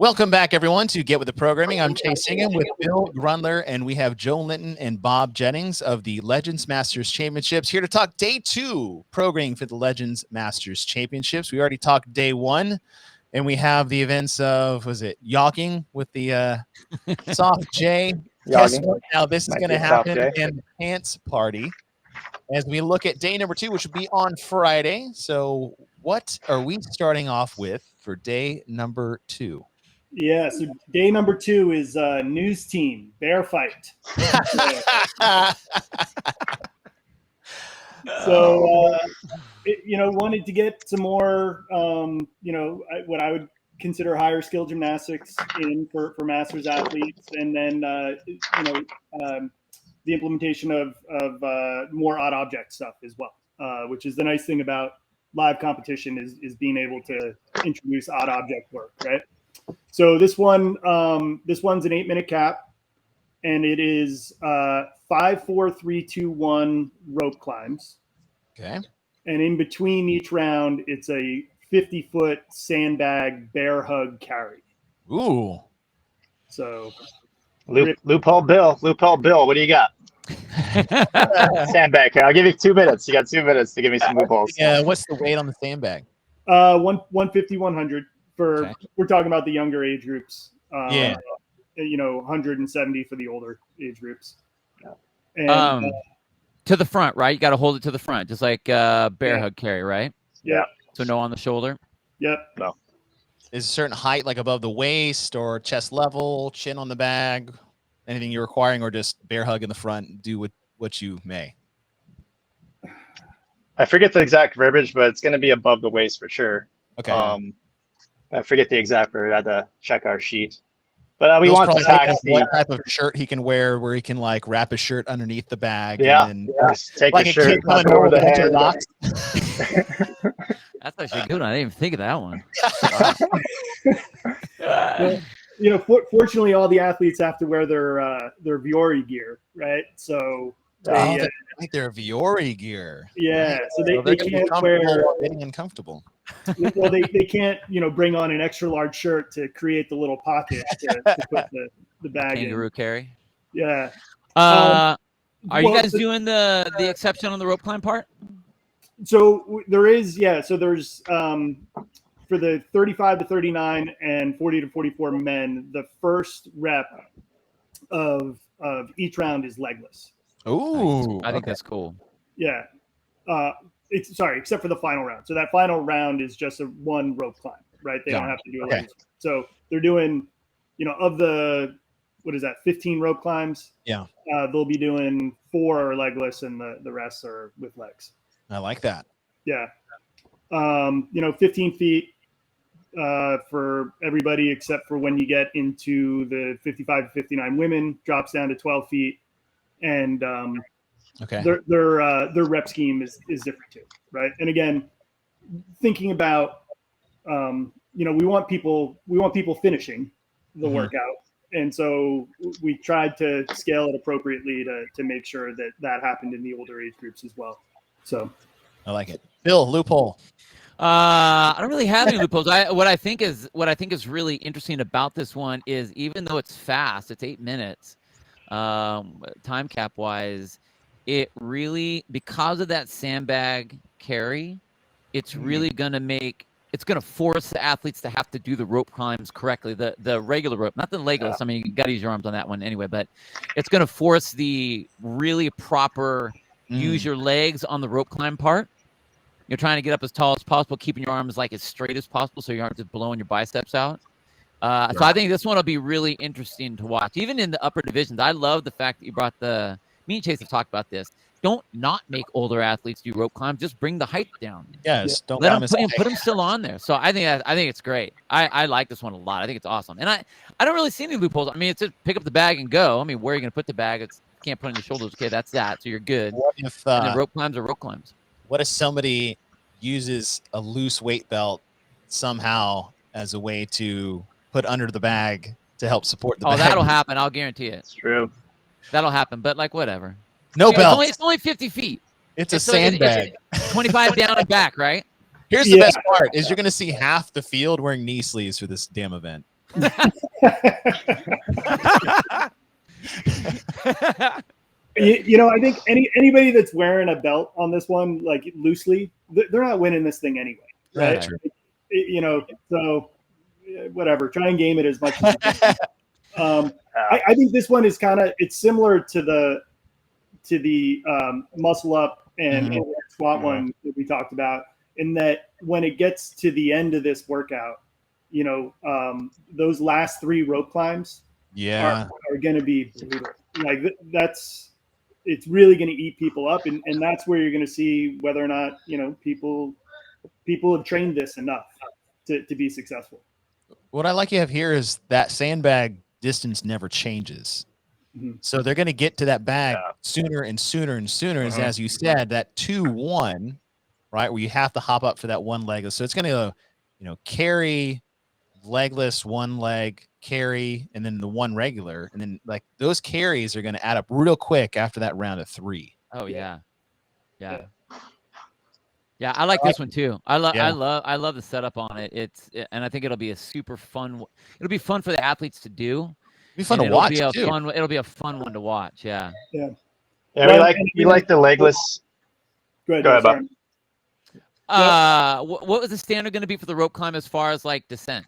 Welcome back, everyone, to Get With the Programming. I'm Chase Hingham with Bill Grundler, and we have Joe Linton and Bob Jennings of the Legends Masters Championships here to talk day 2 programming for the Legends Masters Championships. We already talked day 1, and we have the events of, was it Yawking with the Soft J? Guess what? Now this is going to happen in the Pants Party as we look at day number 2, which will be on Friday. So what are we starting off with for day number 2? Yeah, so day number 2 is news team bear fight. So wanted to get some more what I would consider higher skill gymnastics in for masters athletes, and then the implementation of more odd object stuff as well, which is the nice thing about live competition is being able to introduce odd object work, right? So this one's an 8-minute cap, and it is 5, 4, 3, 2, 1 rope climbs. Okay. And in between each round, it's a 50-foot sandbag bear hug carry. Ooh. So loophole Bill. What do you got? Sandbag. I'll give you 2 minutes. You got 2 minutes to give me some loopholes. Yeah. What's the weight on the sandbag? 150, 100. Okay. We're talking about the younger age groups. Yeah. 170 for the older age groups. And, to the front, right? You got to hold it to the front, just like bear hug carry, right? Yeah. So no on the shoulder. Yep. No. Is a certain height, like above the waist or chest level, chin on the bag, anything you're requiring, or just bear hug in the front, do what you may? I forget the exact verbiage, but it's going to be above the waist for sure. Okay. I forget the exact verbiage. I had to check our sheet. But we want to tax what type of shirt he can wear, where he can like wrap his shirt underneath the bag. Yeah. And Just take like the shirt over the head. That's actually a good one. I didn't even think of that one. Well, fortunately, all the athletes have to wear their Viore gear, right? So their Viore gear. Yeah, so they can't wear getting uncomfortable. Well, they can't bring on an extra large shirt to create the little pocket to put the bag Kangaroo in. carry. Yeah. Are you guys doing the exception on the rope climb part? So there is, So there's for the 35 to 39 and 40 to 44 men, the first rep of each round is legless. Ooh, I think that's cool. Yeah. Except for the final round. So that final round is just a one rope climb, right? They don't have to do a legless. So they're doing, of the 15 rope climbs. Yeah. They'll be doing 4 are legless, and the rest are with legs. I like that. Yeah. 15 feet for everybody except for when you get into the 55 to 59 women, drops down to 12 feet. And their rep scheme is different too, right? And again, thinking about we want people finishing the workout, and so we tried to scale it appropriately to make sure that happened in the older age groups as well. So I like it. Bill, loophole. I don't really have any loopholes. What I think is really interesting about this one is, even though it's fast, it's 8 minutes. Time cap wise, it really, because of that sandbag carry, it's really going to force the athletes to have to do the rope climbs correctly, the regular rope, not the legless. I mean, you got to use your arms on that one anyway, but it's going to force the really proper use your legs on the rope climb part. You're trying to get up as tall as possible, keeping your arms like as straight as possible so you aren't just blowing your biceps out. So I think this one will be really interesting to watch. Even in the upper divisions, I love the fact that you brought me and Chase have talked about this. Don't not make older athletes do rope climbs. Just bring the height down. Yes, don't let them put them still on there. So I think it's great. I like this one a lot. I think it's awesome. And I don't really see any loopholes. I mean, it's just pick up the bag and go. I mean, where are you going to put the bag? It's can't put it on your shoulders. Okay, that's that. So you're good. What if and then rope climbs are rope climbs. What if somebody uses a loose weight belt somehow as a way to put under the bag to help support the bag? Oh, that'll happen. I'll guarantee it. It's true. That'll happen. But like, whatever. No belt. It's only 50 feet. It's a sandbag. 25 down and back, right? Here's the best part is you're going to see half the field wearing knee sleeves for this damn event. I think anybody that's wearing a belt on this one, like loosely, they're not winning this thing anyway, right? So whatever. Try and game it as much as you can. I think this one is it's similar to the muscle up and squat one that we talked about, in that when it gets to the end of this workout, those last 3 rope climbs are going to be brutal. Like it's really going to eat people up, and that's where you're going to see whether or not people have trained this enough to be successful. What I like you have here is that sandbag distance never changes. So they're going to get to that bag sooner and sooner and sooner. As you said, that 2-1, right, where you have to hop up for that one leg. So it's going to go, carry, legless, one leg, carry, and then the one regular. And then like those carries are going to add up real quick after that round of 3. Oh, yeah. Yeah, I like this one too. I love the setup on it. And I think it'll be a super fun. It'll be fun for the athletes to do. It'll be fun to watch too. It'll be a fun one to watch. Yeah. We like the legless. Go ahead, Bob. What was the standard going to be for the rope climb as far as like descent?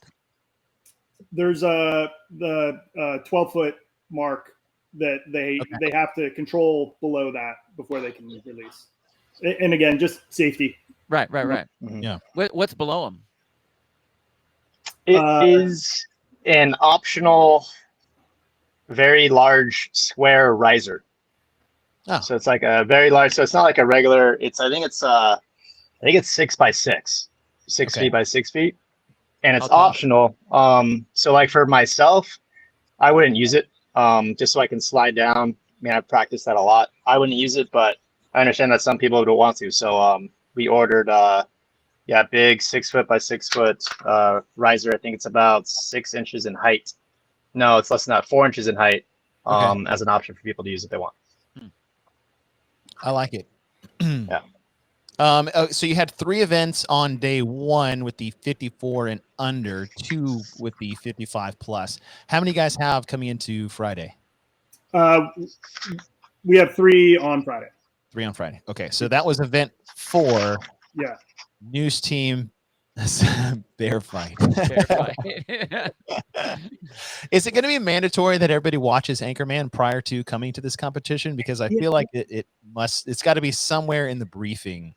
There's the 12-foot mark that they have to control below that before they can release. And again, just safety. Right. Yeah. What's below them? It is an optional, very large square riser. Oh. So it's like a very large. So it's not like a regular. I think it's 6 by 6, 6 feet by 6 feet, and it's optional. So like for myself, I wouldn't use it. Just so I can slide down. I mean, I've practiced that a lot. I wouldn't use it, but I understand that some people don't want to. So we ordered big 6 foot by 6 foot riser. I think it's about 6 inches in height. No, it's less than that, 4 inches in height, as an option for people to use if they want. I like it. Yeah. So you had 3 events on day 1 with the 54 and under, 2 with the 55 plus. How many guys have coming into Friday? We have 3 on Friday. 3 on Friday. Okay, so that was event 4. Yeah. News team, bear fight. Is it going to be mandatory that everybody watches Anchorman prior to coming to this competition? Because I feel like it's got to be somewhere in the briefing.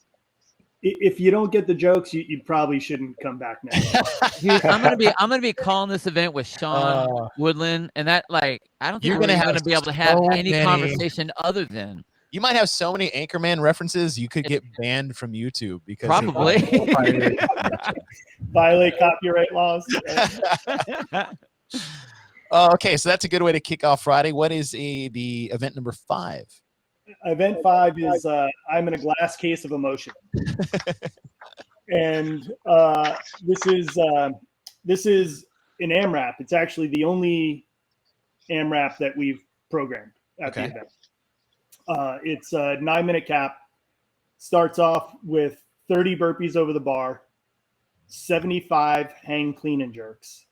If you don't get the jokes, you probably shouldn't come back next. Dude, I'm gonna be calling this event with Sean Woodland, and that I don't think you're gonna be able to have any conversation other than. You might have so many Anchorman references you could get banned from YouTube because probably violate copyright laws. Okay, so that's a good way to kick off Friday. What is the event number 5? Event 5 is I'm in a glass case of emotion, and this is an AMRAP. It's actually the only AMRAP that we've programmed at the event. It's a 9-minute cap. Starts off with 30 burpees over the bar, 75 hang clean and jerks,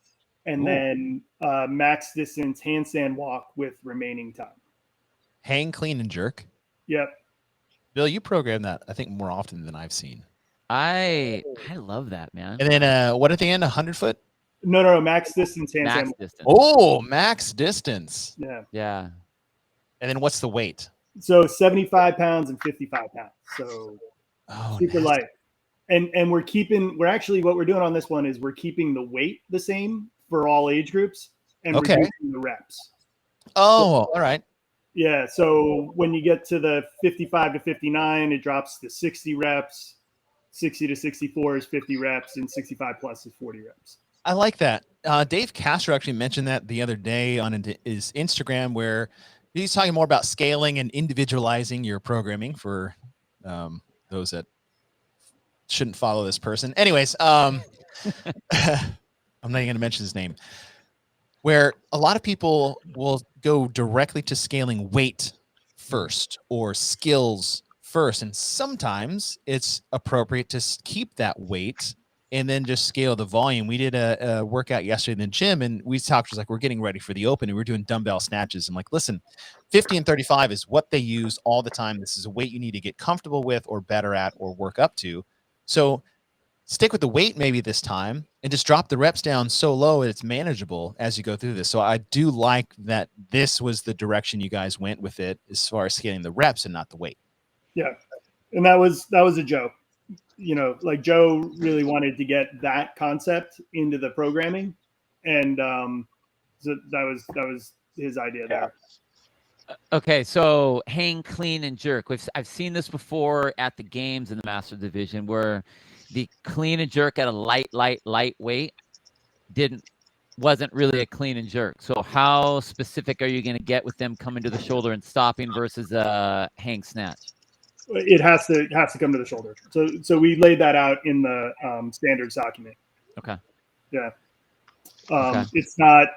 and then max distance handstand walk with remaining time. Hang, clean, and jerk? Yep. Bill, you program that, I think, more often than I've seen. I love that, man. And then what at the end, 100 foot? No, max distance handstand. Max distance. Oh, max distance. Yeah. And then what's the weight? So 75 pounds and 55 pounds. So super light. And we're actually, what we're doing on this one is we're keeping the weight the same for all age groups and reducing the reps. Oh, all right. Yeah. So when you get to the 55 to 59, it drops to 60 reps. 60 to 64 is 50 reps, and 65 plus is 40 reps. I like that. Dave Castro actually mentioned that the other day on his Instagram, where he's talking more about scaling and individualizing your programming for those that shouldn't follow this person. Anyways, I'm not even going to mention his name. Where a lot of people will go directly to scaling weight first or skills first. And sometimes it's appropriate to keep that weight and then just scale the volume. We did a workout yesterday in the gym, and we talked, was like, we're getting ready for the open, and we're doing dumbbell snatches. I'm like, listen, 50 and 35 is what they use all the time. This is a weight you need to get comfortable with or better at or work up to. So stick with the weight maybe this time and just drop the reps down so low it's manageable as you go through this. So I do like that this was the direction you guys went with it as far as scaling the reps and not the weight. Yeah. And that was a Joe. You know, like Joe really wanted to get that concept into the programming. And so that was his idea there. Okay, so hang, clean, and jerk. I've seen this before at the games in the Master Division where the clean and jerk at a light weight wasn't really a clean and jerk. So how specific are you going to get with them coming to the shoulder and stopping versus a hang snatch? It has to come to the shoulder. So we laid that out in the standards document. Okay. Yeah. Okay. It's not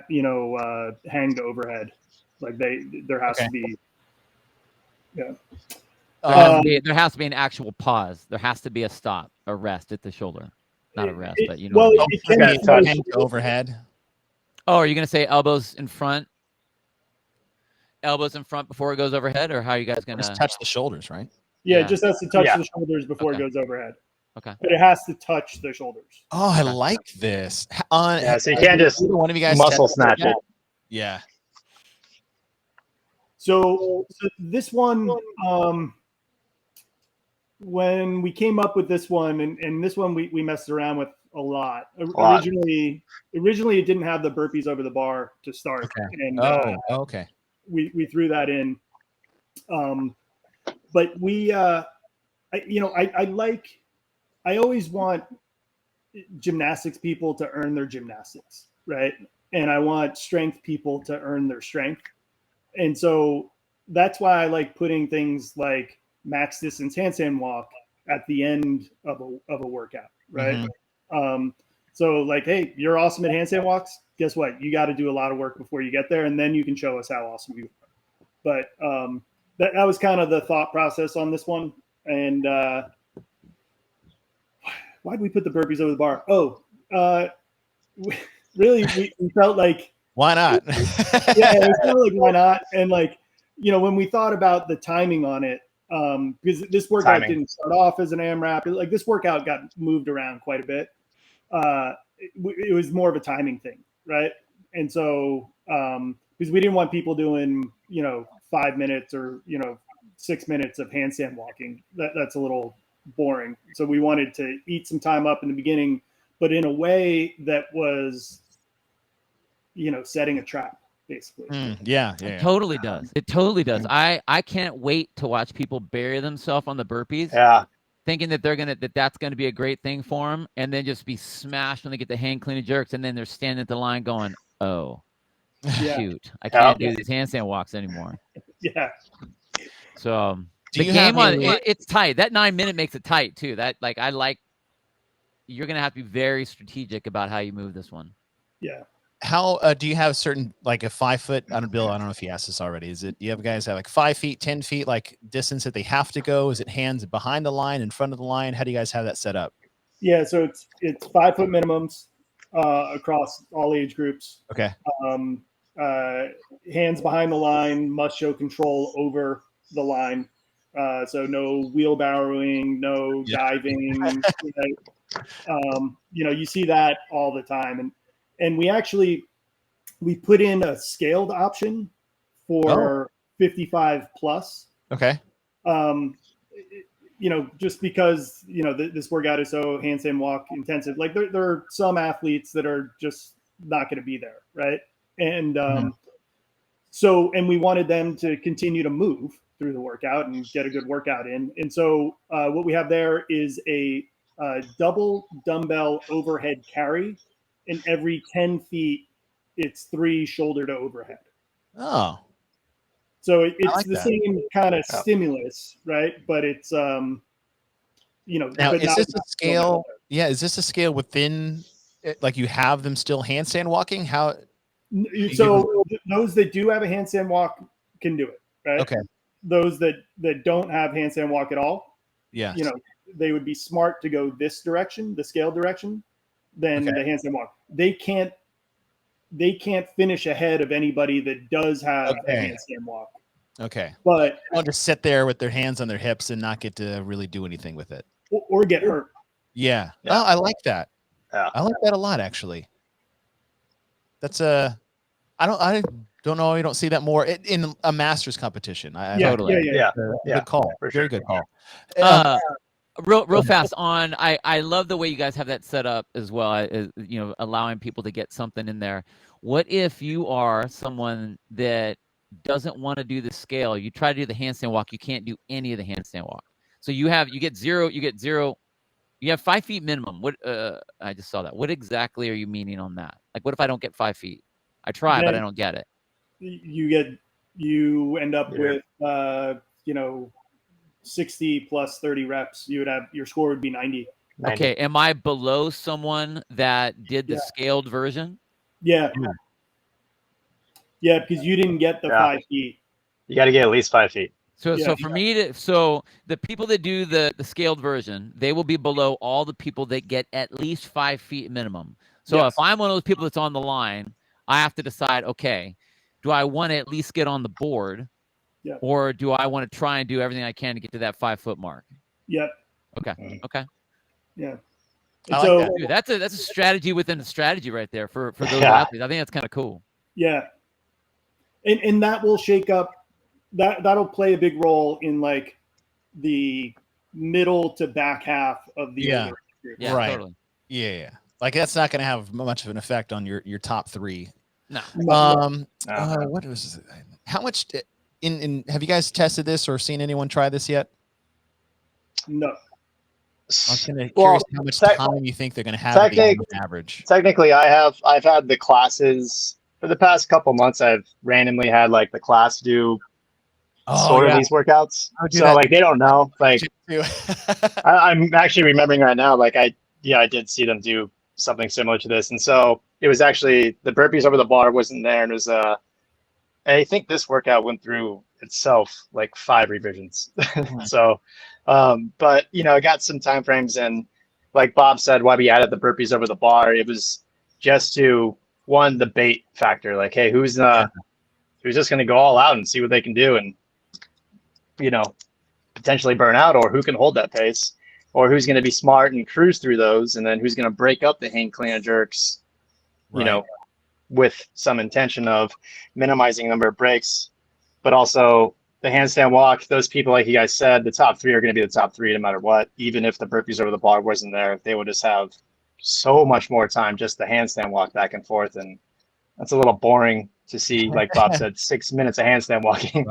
you know hang to overhead. Like there has to be. Yeah. There has to be an actual pause. There has to be a stop, a rest at the shoulder. Not a rest, but you know. Well, it can be hang to overhead. Oh, are you going to say elbows in front? Elbows in front before it goes overhead, or how are you guys going to just touch the shoulders, right? Yeah, it just has to touch the shoulders before it goes overhead. Okay. But it has to touch the shoulders. Oh, I like this. So you can't just one of you guys muscle snatch it. Yeah. So this one, when we came up with this one, and this one we messed around with a lot. Originally it didn't have the burpees over the bar to start. Okay. And okay. We threw that in. But we I always want gymnastics people to earn their gymnastics, right? And I want strength people to earn their strength. And so that's why I like putting things like max distance handstand walk at the end of a workout, right? Mm-hmm. So like, hey, you're awesome at handstand walks. Guess what? You got to do a lot of work before you get there, and then you can show us how awesome you are. But that was kind of the thought process on this one. And why did we put the burpees over the bar? We felt like, why not? Yeah, it was kind of like, why not? And like, you know, when we thought about the timing on it, because this workout didn't start off as an AMRAP, like this workout got moved around quite a bit. It was more of a timing thing, right? And so, because we didn't want people doing, 5 minutes or 6 minutes of handstand walking. That's a little boring. So we wanted to eat some time up in the beginning, but in a way that was, setting a trap, basically. Yeah. It totally does. It totally does. I can't wait to watch people bury themselves on the burpees. Yeah. Thinking that that's gonna be a great thing for them, and then just be smashed when they get the hang, clean, and jerks, and then they're standing at the line going, "Oh, shoot, I can't do these handstand walks anymore." Yeah. So the game it's tight. That 9 minute makes it tight too. You're gonna have to be very strategic about how you move this one. Yeah. How do you have certain, like a 5 foot? Bill, I don't know if he asked this already. Is it, you have guys have like 5 feet, 10 feet, like distance that they have to go? Is it hands behind the line, in front of the line? How do you guys have that set up? Yeah, so it's 5 foot minimums across all age groups. Okay. Hands behind the line, must show control over the line. So no wheelbarrowing, no diving. You see that all the time. And we put in a scaled option for 55 plus. Okay. Just because, this workout is so handstand walk intensive, like there are some athletes that are just not going to be there. Right. And and we wanted them to continue to move through the workout and get a good workout in. And so what we have there is a double dumbbell overhead carry. And every 10 feet, it's 3 shoulder to overhead. Oh. So it's like the same kind of stimulus, right? But it's, Now, is this a scale? Yeah. Is this a scale within, like you have them still handstand walking? How? So those that do have a handstand walk can do it, right? Okay. Those that don't have handstand walk at all, yeah, they would be smart to go this direction, the scale direction, than the handstand walk. They can't finish ahead of anybody that does have a handstand walk. Okay. But they'll just sit there with their hands on their hips and not get to really do anything with it. Or get hurt. Yeah. Oh, I like that. Yeah. I like that a lot, actually. That's I don't know. You don't see that more in a Masters competition. Totally. Yeah. Good call. For Very sure. good call. Real fast on. I love the way you guys have that set up as well. Allowing people to get something in there. What if you are someone that doesn't want to do the scale? You try to do the handstand walk. You can't do any of the handstand walk. So you get zero. You have 5 feet minimum. What? I just saw that. What exactly are you meaning on that? Like, what if I don't get 5 feet? I try, but I don't get it. You end up with 60 plus 30 reps. You would have your score would be 90. Okay, am I below someone that did the scaled version? Yeah. Yeah, because you didn't get the 5 feet. You got to get at least 5 feet. So for me the people that do the scaled version, they will be below all the people that get at least 5 feet minimum. So if I'm one of those people that's on the line, I have to decide, okay, do I want to at least get on the board, or do I want to try and do everything I can to get to that 5 foot mark? Yep. Okay. Yeah. So like dude, that's a strategy within the strategy right there for those athletes. I think that's kind of cool. Yeah. And that will shake up. That'll play a big role in like the middle to back half of the Yeah, right. Totally. Yeah. Like that's not going to have much of an effect on your top 3. No. What was it? How much in have you guys tested this or seen anyone try this yet? No. I was kind of curious how much time you think they're going to have on average. Technically, I've had the classes for the past couple months. I've randomly had like the class do sort of these workouts. So like they don't know. Like I'm actually remembering right now. Like I did see them do something similar to this, and so it was actually the burpees over the bar wasn't there, and it was I think this workout went through itself like 5 revisions. So, but I got some time frames, and like Bob said, why we added the burpees over the bar, it was just to the bait factor. Like, hey, who's just going to go all out and see what they can do, and potentially burn out, or who can hold that pace, or who's going to be smart and cruise through those, and then who's going to break up the hang clean jerks, with some intention of minimizing the number of breaks, but also the handstand walk. Those people, like you guys said, the top 3 are going to be the top 3 no matter what. Even if the burpees over the bar wasn't there, they would just have so much more time just the handstand walk back and forth, and that's a little boring to see. Like Bob said, 6 minutes of handstand walking,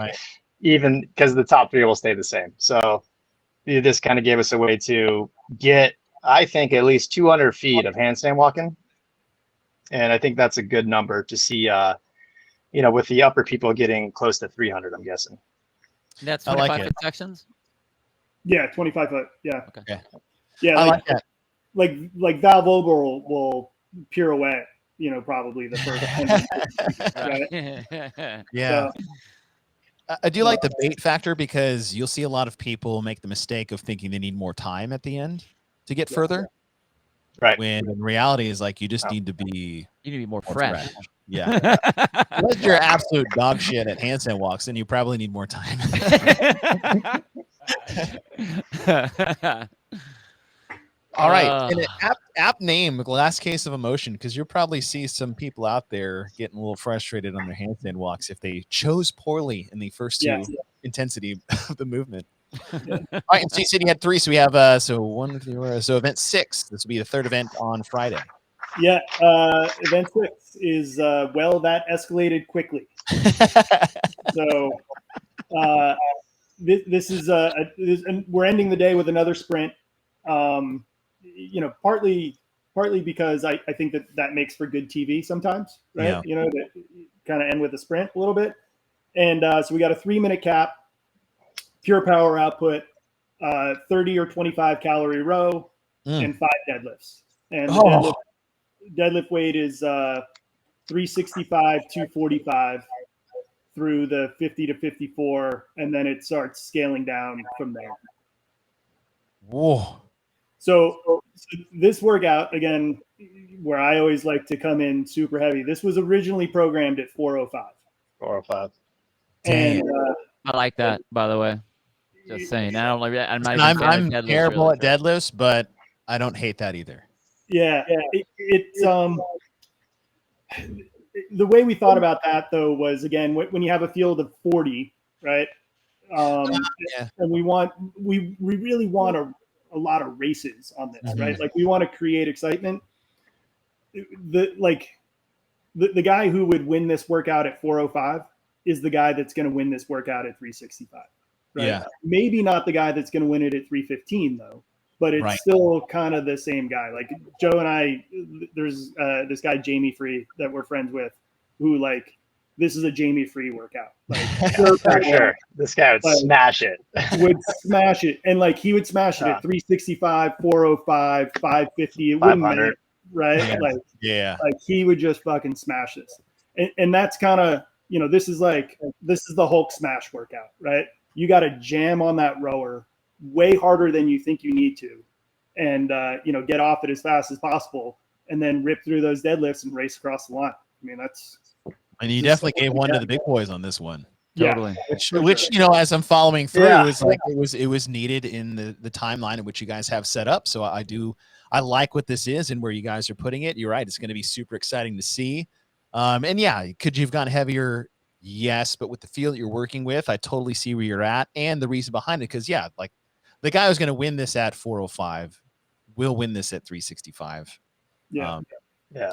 even because the top 3 will stay the same. So this kind of gave us a way to get, I think, at least 200 feet of handstand walking. And I think that's a good number to see, with the upper people getting close to 300, I'm guessing. That's 25 foot sections? Yeah, 25 foot. Yeah. Okay. Yeah, I like that. Like Val Vogel will pirouette, probably the first 10 minutes. Right? Yeah. I do like the bait factor because you'll see a lot of people make the mistake of thinking they need more time at the end to get further. Right. When in reality is like you just need to be more fresh. Yeah. Unless you're absolute dog shit at handstand walks, then you probably need more time. All right. And an app name, Last Case of Emotion, because you'll probably see some people out there getting a little frustrated on their handstand walks if they chose poorly in the first 2 intensity of the movement. All right, and so you said you had 3, so we have so event 6. This will be the 3rd event on Friday. Yeah, event 6 is that escalated quickly. So this is and we're ending the day with another sprint. Partly because I think that makes for good TV sometimes, right? Yeah. To kind of end with a sprint a little bit, and so we got a 3-minute cap. Pure power output, 30 or 25 calorie row, and 5 deadlifts. And the deadlift weight is 365, 245 through the 50 to 54, and then it starts scaling down from there. Whoa. So this workout, again, where I always like to come in super heavy, this was originally programmed at 405. 405. Damn. And I like that, by the way. Just saying. I don't like that. I'm not And even saying I'm deadlifts terrible really. at deadlifts, but I don't hate that either. yeah, it's the way we thought about that though was, again, when you have a field of 40, right? Yeah. And we really want a lot of races on this, right? Like, we want to create excitement. The guy who would win this workout at 405 is the guy that's going to win this workout at 365. Right? Yeah. Maybe not the guy that's going to win it at 315 though, but it's still kind of the same guy. Like Joe and I, there's this guy Jamie Free that we're friends with, who, like, this is a Jamie Free workout. Like, for sure, this guy would smash it. Would smash it, and like he would smash it at 365, 405, 550. It wouldn't matter, right? Yeah. Like he would just fucking smash this, and that's kind of, you know, this is the Hulk smash workout, right? You got to jam on that rower way harder than you think you need to, and get off it as fast as possible, and then rip through those deadlifts and race across the line. I mean, that's. And you definitely gave one to the big boys on this one. Totally. Which as I'm following through, is like it was needed in the timeline in which you guys have set up. So I like what this is and where you guys are putting it. You're right. It's going to be super exciting to see. And yeah, could you have gone heavier? Yes, but with the field that you're working with, I totally see where you're at and the reason behind it. Because like the guy who's going to win this at 405 will win this at 365. Yeah.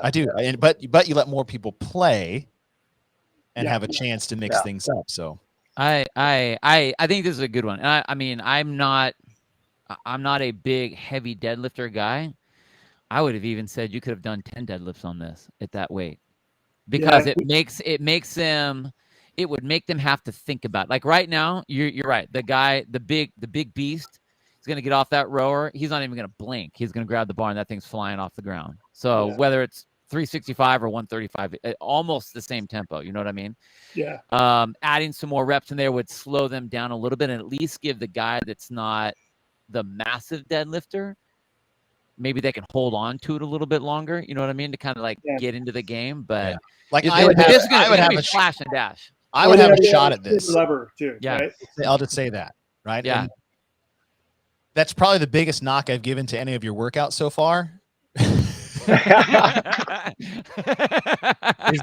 I do. But you let more people play and have a chance to mix things up. So I think this is a good one. And I mean, I'm not a big heavy deadlifter guy. I would have even said you could have done 10 deadlifts on this at that weight, because it would make them have to think about it. Like right now, you're right. The guy, the big beast, is going to get off that rower. He's not even going to blink. He's going to grab the bar and that thing's flying off the ground. So whether it's 365 or 135, almost the same tempo. You know what I mean? Yeah. Adding some more reps in there would slow them down a little bit and at least give the guy that's not the massive deadlifter, maybe they can hold on to it a little bit longer. You know what I mean? To kind of like get into the game. But like I would have a flash and dash. I would have a shot at this. Lever too. Yeah. Right? I'll just say that. Right. Yeah. And that's probably the biggest knock I've given to any of your workouts so far. Is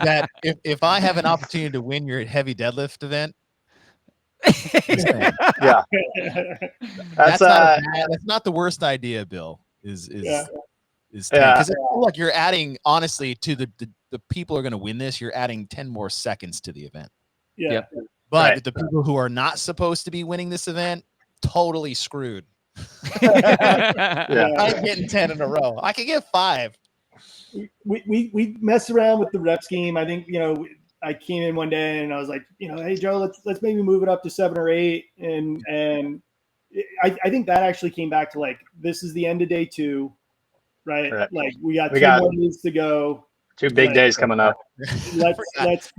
that if I have an opportunity to win your heavy deadlift event, that's not the worst idea, Bill. Is because look, you're adding, honestly, to the people who are going to win this, you're adding 10 more seconds to the event. Yeah. Yep. But the people who are not supposed to be winning this event, totally screwed. I'm getting 10 in a row. I can get 5. We messed around with the rep scheme. I think, I came in one day and I was like, hey Joe, let's maybe move it up to 7 or 8. And I think that actually came back to, like, this is the end of day 2, right? Like we got 2 more days to go. 2 big days coming up. Let's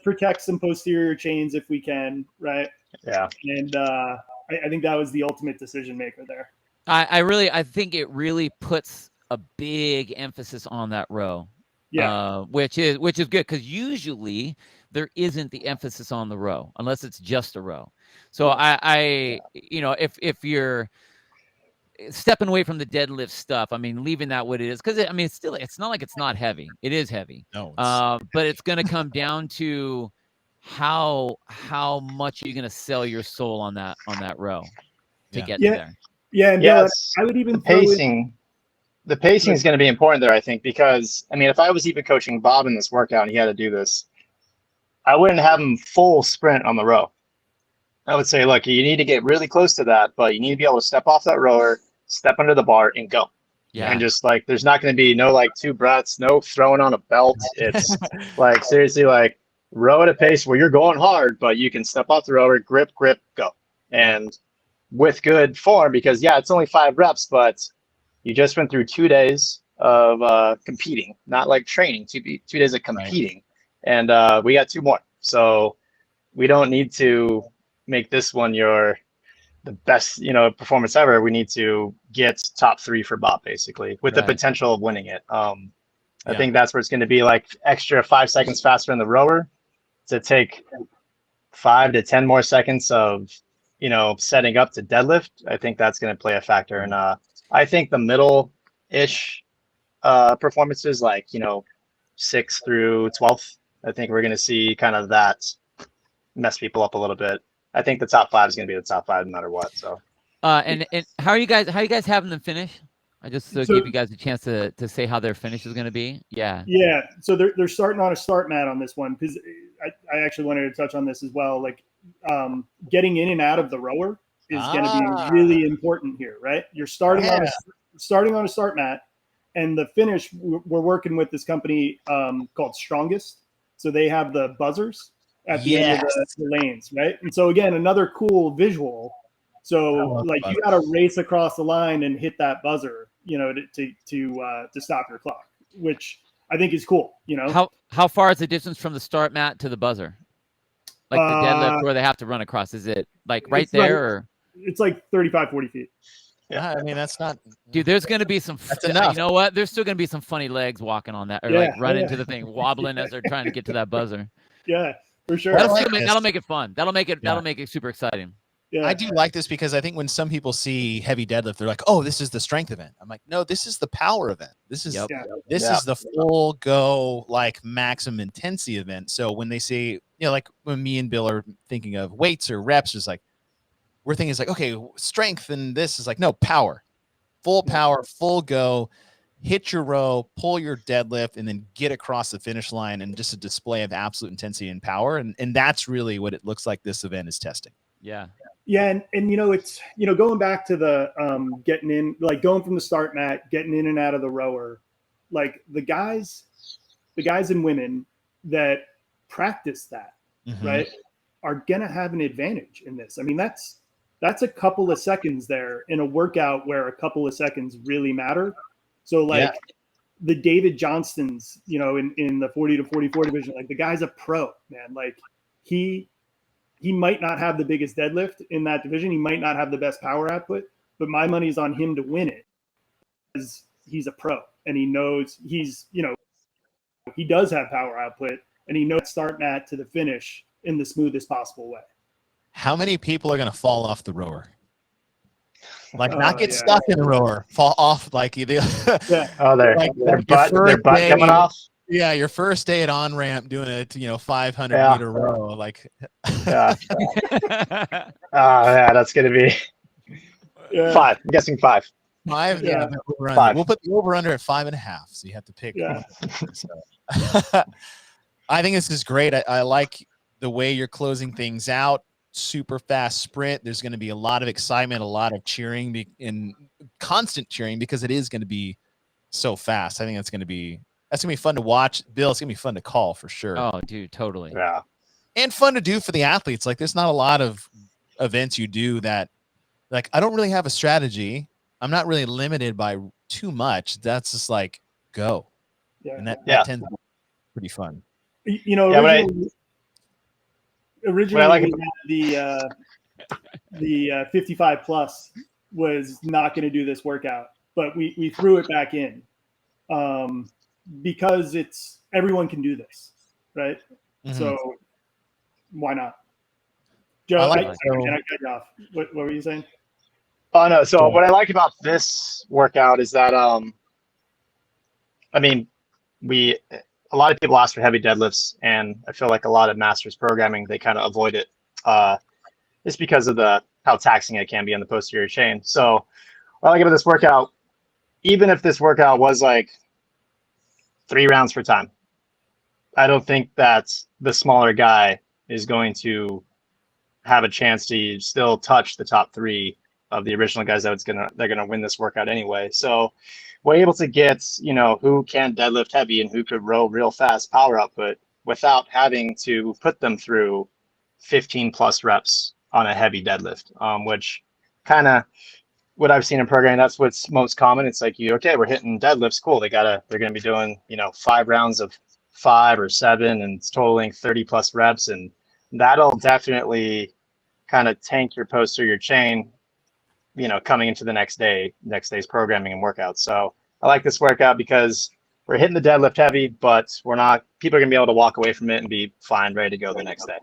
protect some posterior chains if we can, right? Yeah. And I think that was the ultimate decision maker there. I think it really puts a big emphasis on that row. Yeah. Which is good, because usually there isn't the emphasis on the row unless it's just a row. So if you're stepping away from the deadlift stuff, I mean, leaving that what it is, because it's not like it's not heavy. It is heavy. No. But it's going to come down to how much are you going to sell your soul on that row to get there. Yeah. And Bill, I would even the pacing is going to be important there, I think, because if I was even coaching Bob in this workout and he had to do this, I wouldn't have him full sprint on the row. I would say, look, you need to get really close to that, but you need to be able to step off that rower, step under the bar, and go. Yeah. And just like, there's not going to be no 2 breaths, no throwing on a belt. It's like, seriously, like, row at a pace where you're going hard, but you can step off the rower, grip, go. And with good form, because it's only 5 reps, but you just went through 2 days of competing, not like training, 2 days of competing. Right. And we got 2 more. So we don't need to make this one your the best, performance ever, we need to get top 3 for Bob, basically, with the potential of winning it. I think that's where it's going to be like extra 5 seconds faster in the rower to take 5 to 10 more seconds of, setting up to deadlift. I think that's going to play a factor. And I think the middle-ish performances, like, 6th through 12th, I think we're going to see kind of that mess people up a little bit. I think the top 5 is going to be the top 5 no matter what. So, and how are you guys having them finish? I just give you guys a chance to say how their finish is going to be. Yeah. Yeah. So they're starting on a start mat on this one, because I actually wanted to touch on this as well. Like, getting in and out of the rower is going to be really important here, right? You're starting on a start mat, and the finish, we're working with this company called Strongest. So they have the buzzers at the end of the lanes, right? And so again, another cool visual. So like, you got to race across the line and hit that buzzer, to stop your clock, which I think is cool. How far is the distance from the start mat to the buzzer? Like the deadlift where they have to run across? Is it like right there? Or it's like 35, 40 feet. Yeah, I mean, that's not. Dude, there's gonna be some. You know what? There's still gonna be some funny legs walking on that, or like running to the thing, wobbling as they're trying to get to that buzzer. Yeah, for sure. That'll make it fun. That'll make it super exciting. Yeah. I do like this, because I think when some people see heavy deadlift, they're like, "Oh, this is the strength event." I'm like, "No, this is the power event. This is is the full go, like, maximum intensity event." So when they say, like when me and Bill are thinking of weights or reps, it's like we're thinking it's like, okay, strength, and this is like, no, power, full power, full go, hit your row, pull your deadlift, and then get across the finish line, and just a display of absolute intensity and power, and that's really what it looks like this event is testing. Yeah, and it's going back to the getting in, like going from the start mat, getting in and out of the rower, like the guys and women that practice that, right, are gonna have an advantage in this. I mean, that's a couple of seconds there in a workout where a couple of seconds really matter. So like the David Johnstons, in the 40 to 44 division, like the guy's a pro, man. Like he might not have the biggest deadlift in that division. He might not have the best power output, but my money's on him to win it, because he's a pro and he knows he does have power output, and he knows start mat to the finish in the smoothest possible way. How many people are going to fall off the rower? Like, not get stuck in the rower, fall off like you do. Oh, their butt coming off. Yeah, your first day at on ramp doing a 500 meter row, like. Yeah. That's gonna be 5. I'm guessing 5. 5. Yeah, 5. We'll put the over under at 5.5. So you have to pick. Yeah. So. I think this is great. I like the way you're closing things out. Super fast sprint. There's going to be a lot of excitement, a lot of cheering, and constant cheering, because it is going to be so fast. I think that's going to be fun to watch. Bill, it's going to be fun to call for sure. Oh, dude, totally. Yeah. And fun to do for the athletes. Like, there's not a lot of events you do that, like, I don't really have a strategy. I'm not really limited by too much. That's just like, go. Yeah. And that tends to be pretty fun. Originally we had the 55 plus was not going to do this workout, but we threw it back in because everyone can do this, right? Mm-hmm. So why not? Joe, I cut you off. What were you saying? Oh no. So what I like about this workout is that a lot of people ask for heavy deadlifts, and I feel like a lot of masters programming, they kind of avoid it. It's because of how taxing it can be on the posterior chain. So what I like about this workout, even if this workout was like 3 rounds per time, I don't think that the smaller guy is going to have a chance to still touch the top 3 of the original guys they're gonna win this workout anyway. So we're able to get, who can deadlift heavy and who could row real fast power output without having to put them through 15 plus reps on a heavy deadlift, which kind of what I've seen in programming, that's what's most common. It's like, we're hitting deadlifts. Cool. They're going to be doing, 5 rounds of 5 or 7 and it's totaling 30 plus reps. And that'll definitely kind of tank your post or your chain, you know, coming into the next day's programming and workouts. So I like this workout because we're hitting the deadlift heavy, but people are gonna be able to walk away from it and be fine, ready to go the next day.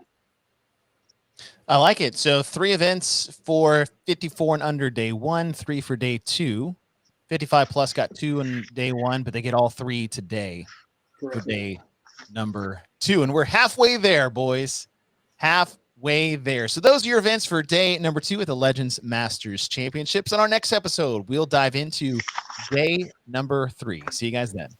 I like it. So 3 events for 54 and under day 1, 3 for day 2. 55 plus got 2 on day 1, but they get all 3 today for day number 2. And we're halfway there, boys. Halfway there. So those are your events for day number 2 at the Legends Masters Championships. On our next episode, we'll dive into day number 3. See you guys then.